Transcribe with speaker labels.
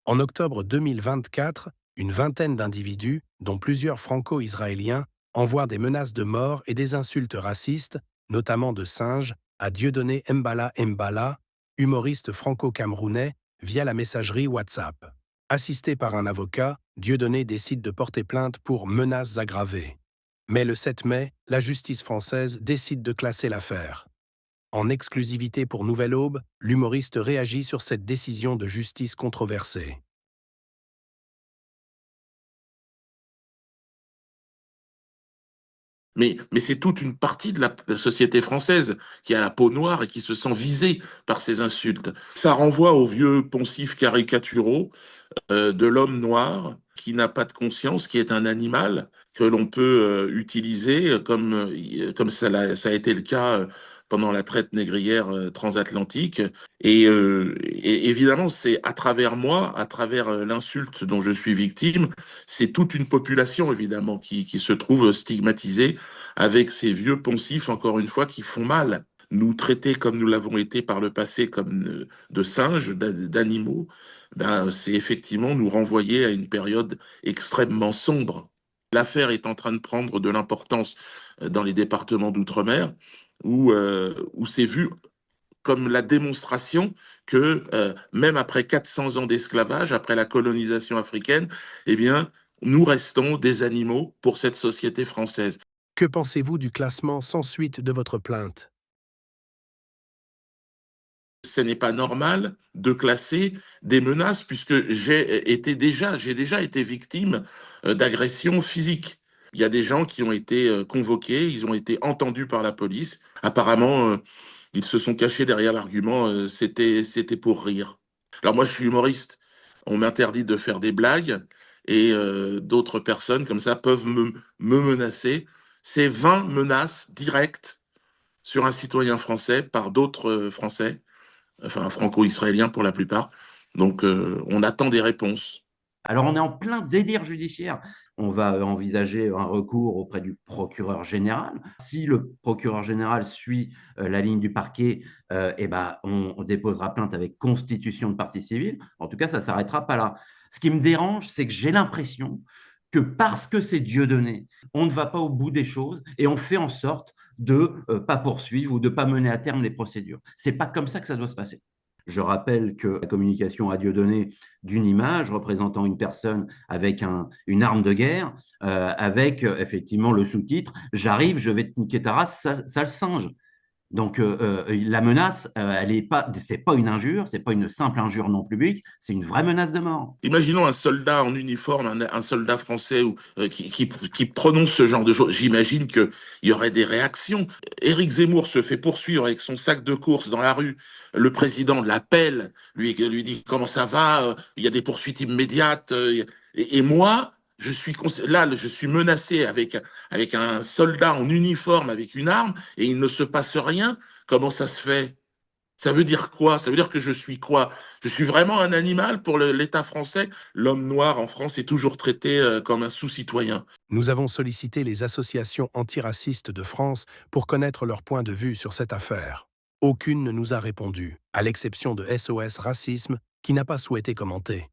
Speaker 1: En octobre 2024, une vingtaine d'individus, dont plusieurs franco-israéliens, envoient des menaces de mort et des insultes racistes, notamment de singes, à Dieudonné Mbala Mbala, humoriste franco-camerounais, via la messagerie WhatsApp. Assisté par un avocat, Dieudonné décide de porter plainte pour menaces aggravées. Mais le 7 mai, la justice française décide de classer l'affaire. En exclusivité pour Nouvelle Aube, l'humoriste réagit sur cette décision de justice controversée.
Speaker 2: Mais c'est toute une partie de la société française qui a la peau noire et qui se sent visée par ces insultes. Ça renvoie aux vieux poncifs caricaturaux de l'homme noir qui n'a pas de conscience, qui est un animal que l'on peut utiliser comme ça a été le cas pendant la traite négrière transatlantique. Et évidemment, c'est à travers moi, à travers l'insulte dont je suis victime, c'est toute une population, évidemment, qui se trouve stigmatisée avec ces vieux poncifs, encore une fois, qui font mal. Nous traiter comme nous l'avons été par le passé, comme de singes, d'animaux, ben, c'est effectivement nous renvoyer à une période extrêmement sombre. L'affaire est en train de prendre de l'importance dans les départements d'outre-mer, où c'est vu comme la démonstration que même après 400 ans d'esclavage, après la colonisation africaine, eh bien, nous restons des animaux pour cette société française.
Speaker 1: Que pensez-vous du classement sans suite de votre plainte?
Speaker 2: Ce n'est pas normal de classer des menaces puisque j'ai déjà été victime d'agressions physiques. Il y a des gens qui ont été convoqués, ils ont été entendus par la police. Apparemment, ils se sont cachés derrière l'argument c'était pour rire. Alors moi, je suis humoriste. On m'interdit de faire des blagues et d'autres personnes comme ça peuvent me menacer. C'est 20 menaces directes sur un citoyen français par d'autres Français, enfin franco-israéliens pour la plupart. Donc on attend des réponses.
Speaker 3: Alors, on est en plein délire judiciaire. On va envisager un recours auprès du procureur général. Si le procureur général suit la ligne du parquet, eh ben, on déposera plainte avec constitution de partie civile. En tout cas, ça ne s'arrêtera pas là. Ce qui me dérange, c'est que j'ai l'impression que parce que c'est Dieudonné, on ne va pas au bout des choses et on fait en sorte de pas poursuivre ou de pas mener à terme les procédures. C'est pas comme ça que ça doit se passer. Je rappelle que la communication à Dieudonné d'une image représentant une personne avec une arme de guerre, avec effectivement le sous-titre J'arrive, je vais te niquer ta race, sale singe. Donc la menace, elle est pas, c'est pas une injure, c'est pas une simple injure non publique, c'est une vraie menace de mort.
Speaker 2: Imaginons un soldat en uniforme, un soldat français qui prononce ce genre de choses. J'imagine qu'il y aurait des réactions. Éric Zemmour se fait poursuivre avec son sac de course dans la rue. Le président l'appelle, lui dit comment ça va, il y a des poursuites immédiates. Et moi, là, je suis menacé avec un soldat en uniforme, avec une arme, et il ne se passe rien. Comment ça se fait? Ça veut dire quoi? Ça veut dire que je suis quoi? Je suis vraiment un animal pour l'État français? L'homme noir en France est toujours traité comme un sous-citoyen.
Speaker 1: Nous avons sollicité les associations antiracistes de France pour connaître leur point de vue sur cette affaire. Aucune ne nous a répondu, à l'exception de SOS Racisme, qui n'a pas souhaité commenter.